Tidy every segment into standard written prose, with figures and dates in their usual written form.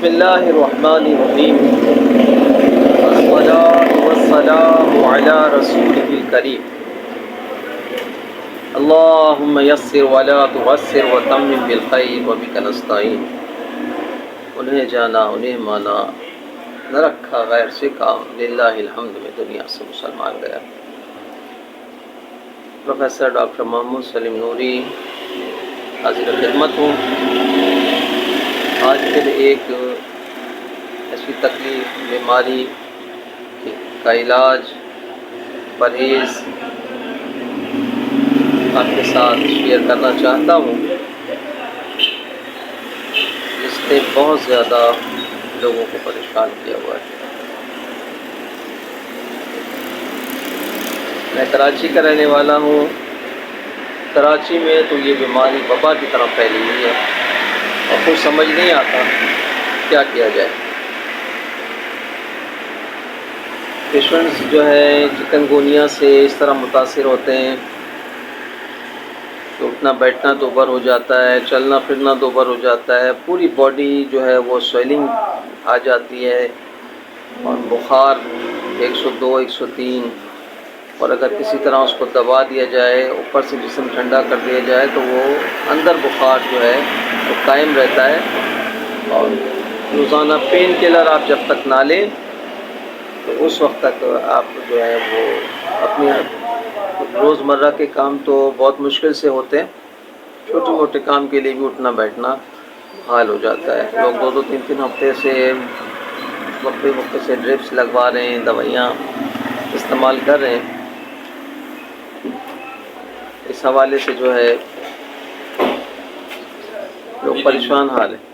بسم اللہ الرحمن الرحیم والصلاة والسلام علی رسولہ الکریم اللہم یسر ولا تعسر وتمم بالخیر وبک نستعین۔ انہیں جانا انہیں مانا، نہ رکھا غیر سے کام، للہ الحمد میں دنیا سے مسلمان گیا۔ پروفیسر ڈاکٹر محمود سلیم نوری حاضر خدمت ہوں۔ آج پھر ایک ایسی تکلیف، بیماری کا علاج، پرہیز آپ کے ساتھ شیئر کرنا چاہتا ہوں، جس نے بہت زیادہ لوگوں کو پریشان کیا ہوا ہے۔ میں کراچی کا رہنے والا ہوں۔ کراچی میں تو یہ بیماری وبا کی طرح پھیلی ہوئی ہے اور کچھ سمجھ نہیں آتا کیا کیا جائے۔ پیشنٹس جو ہے چکن گونیا سے اس طرح متاثر ہوتے ہیں کہ اٹھنا بیٹھنا دوبر ہو جاتا ہے، چلنا پھرنا دوبر ہو جاتا ہے، پوری باڈی جو ہے وہ سویلنگ آ جاتی ہے اور بخار 102 103، اور اگر کسی طرح اس کو دبا دیا جائے، اوپر سے جسم ٹھنڈا کر دیا جائے تو وہ اندر بخار جو ہے وہ قائم رہتا ہے۔ اور روزانہ پین کلر آپ جب تک نہ لیں تو اس وقت تک آپ جو ہے وہ اپنی روزمرہ کے کام تو بہت مشکل سے ہوتے ہیں، چھوٹے موٹے کام کے لیے بھی اٹھنا بیٹھنا حال ہو جاتا ہے۔ لوگ 2-3 ہفتے سے وقفے سے ڈرپس لگوا رہے ہیں، دوائیاں استعمال کر رہے ہیں۔ اس حوالے سے جو ہے لوگ پریشان حال ہیں۔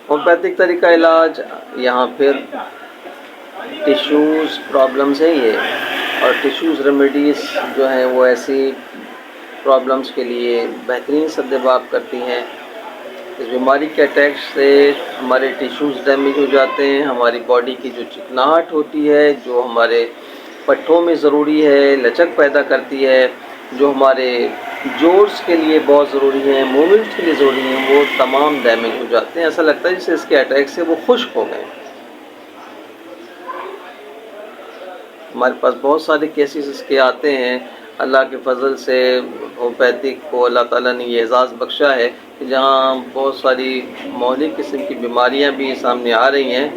ہومیوپیتھک طریقہ علاج، یہاں پھر ٹیشوز پرابلمز ہیں یہ، اور ٹیشوز ریمیڈیز جو ہیں وہ ایسی پرابلمز کے لیے بہترین سدباب کرتی ہیں۔ اس بیماری کے اٹیک سے ہمارے ٹیشوز ڈیمیج ہو جاتے ہیں، ہماری باڈی کی جو چکناہٹ ہوتی ہے، جو ہمارے پٹھوں میں ضروری ہے، لچک پیدا کرتی ہے، جو ہمارے جوڑز کے لیے بہت ضروری ہیں، موومنٹس کے لیے ضروری ہیں، وہ تمام ڈیمیج ہو جاتے ہیں۔ ایسا لگتا ہے جیسے اس کے اٹیک سے وہ خشک ہو گئے۔ ہمارے پاس بہت سارے کیسز اس کے آتے ہیں۔ اللہ کے فضل سے ہومیوپیتھک کو اللہ تعالیٰ نے یہ اعزاز بخشا ہے کہ جہاں بہت ساری مہلک قسم کی بیماریاں بھی سامنے آ رہی ہیں،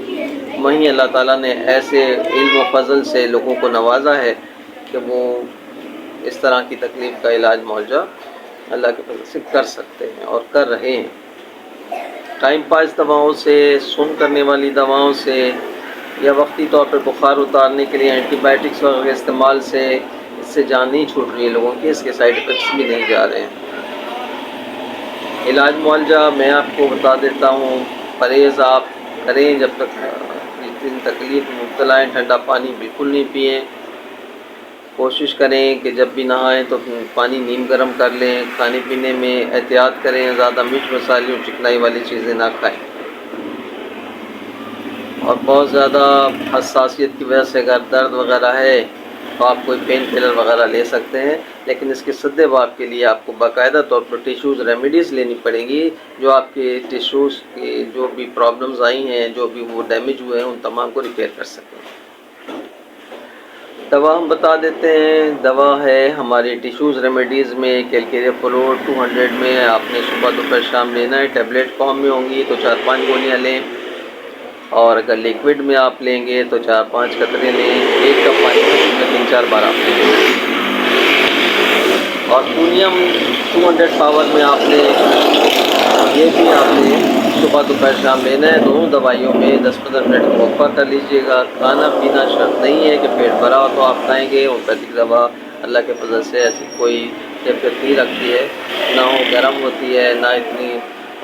وہیں اللہ تعالیٰ نے ایسے علم و فضل سے لوگوں کو نوازا ہے کہ وہ اس طرح کی تکلیف کا علاج معالجہ اللہ کے فضل سے کر سکتے ہیں اور کر رہے ہیں۔ ٹائم پاس دواؤں سے، سن کرنے والی دواؤں سے، یا وقتی طور پر بخار اتارنے کے لیے اینٹی بائیوٹکس وغیرہ کے استعمال سے اس سے جان نہیں چھوٹ رہی ہے لوگوں کی، اس کے سائیڈ افیکٹس بھی نہیں جا رہے ہیں۔ علاج معالجہ میں آپ کو بتا دیتا ہوں۔ پرہیز آپ کریں جب تک جتنی تکلیف میں مبتلا ہیں، ٹھنڈا پانی بالکل نہیں پئیں۔ کوشش کریں کہ جب بھی نہائیں تو پانی نیم گرم کر لیں۔ کھانے پینے میں احتیاط کریں، زیادہ مرچ مسالے اور چکنائی والی چیزیں نہ کھائیں۔ اور بہت زیادہ حساسیت کی وجہ سے اگر درد وغیرہ ہے تو آپ کوئی پین کلر وغیرہ لے سکتے ہیں، لیکن اس کے سدباب کے لیے آپ کو باقاعدہ طور پر ٹیشوز ریمیڈیز لینی پڑیں گی، جو آپ کے ٹیشوز کی جو بھی پرابلمز آئی ہیں، جو بھی وہ ڈیمیج ہوئے ہیں، ان تمام کو ریپیئر کر سکیں۔ دوا ہم بتا دیتے ہیں۔ دوا ہے ہماری ٹیشوز ریمیڈیز میں کیلکیریا فلور 200 میں آپ نے صبح دوپہر شام لینا ہے۔ ٹیبلٹ فارم میں ہوں گی تو 4-5 گولیاں لیں، اور اگر لیکوڈ میں آپ لیں گے تو 4-5 قطرے لیں۔ 1 کپ پانی میں 3-4 بار آپ لیں گے۔ اور پونیم 200 پاور میں آپ نے یہ بھی آپ نے صبح دوپہر شام لینا ہے۔ دونوں دوائیوں میں 10-15 منٹ کا وقفہ کر لیجئے گا۔ کھانا پینا شرط نہیں ہے کہ پیٹ بھرا ہو تو آپ کھائیں گے۔ ہومیوپیتھک دوا اللہ کے فضل سے ایسی کوئی کیفیت نہیں رکھتی ہے، نہ وہ گرم ہوتی ہے، نہ اتنی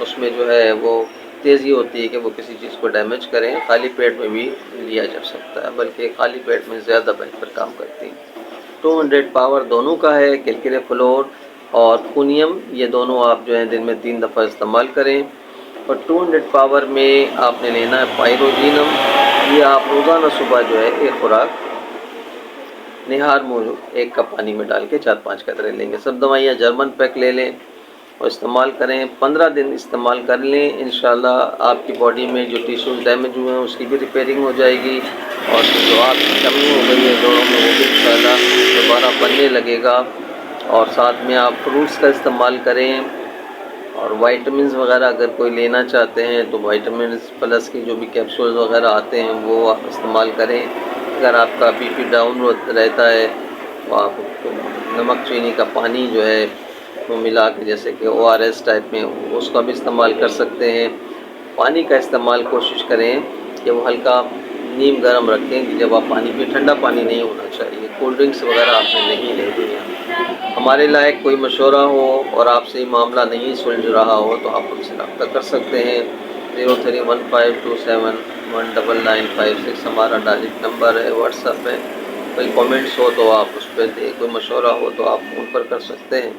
اس میں جو ہے وہ تیزی ہوتی ہے کہ وہ کسی چیز کو ڈیمیج کریں۔ خالی پیٹ میں بھی لیا جا سکتا ہے، بلکہ خالی پیٹ میں زیادہ بہتر کام کرتی ہے۔ 200 پاور دونوں کا ہے، کیلکیریا فلور اور پونیم، یہ دونوں آپ جو ہیں دن میں 3 دفعہ استعمال کریں۔ اور 200 پاور میں آپ نے لینا ہے پائروجینم، یہ آپ روزانہ صبح جو ہے ایک خوراک نہار منہ 1 کپ پانی میں ڈال کے 4-5 قطرے لیں گے۔ سب دوائیاں جرمن پیک لے لیں۔ اور استعمال کریں. 15 دن استعمال کر لیں، انشاءاللہ آپ کی باڈی میں جو ٹیشوز ڈیمیج ہوئے ہیں اس کی بھی ریپیئرنگ ہو جائے گی، اور جو آپ کی کمی ہو گئی ہے جوڑوں میں وہ بھی انشاءاللہ دوبارہ بننے لگے گا. اور ساتھ میں آپ فروٹس کا استعمال کریں، اور وائٹامنز وغیرہ اگر کوئی لینا چاہتے ہیں تو وائٹامنز پلس کی جو بھی کیپسولز وغیرہ آتے ہیں وہ آپ استعمال کریں. اگر آپ کا بی پی ڈاؤن رہتا ہے تو آپ نمک چینی کا پانی جو ہے وہ ملا کے، جیسے کہ ORS ٹائپ میں، اس کا بھی استعمال کر سکتے ہیں. پانی کا استعمال کوشش کریں کہ وہ ہلکا نیم گرم رکھیں، کہ جب آپ پانی پئیں ٹھنڈا پانی نہیں ہونا چاہیے. کولڈ ڈرنکس وغیرہ آپ نے نہیں لینی ہے. ہمارے لائق کوئی مشورہ ہو اور آپ سے یہ معاملہ نہیں سلجھ رہا ہو تو آپ ہم سے رابطہ کر سکتے ہیں. 031527199556 ہمارا ڈائریکٹ نمبر ہے، واٹس ایپ ہے. کوئی کامنٹس ہو تو آپ اس پہ دیں، کوئی مشورہ ہو تو آپ فون پر کر سکتے ہیں.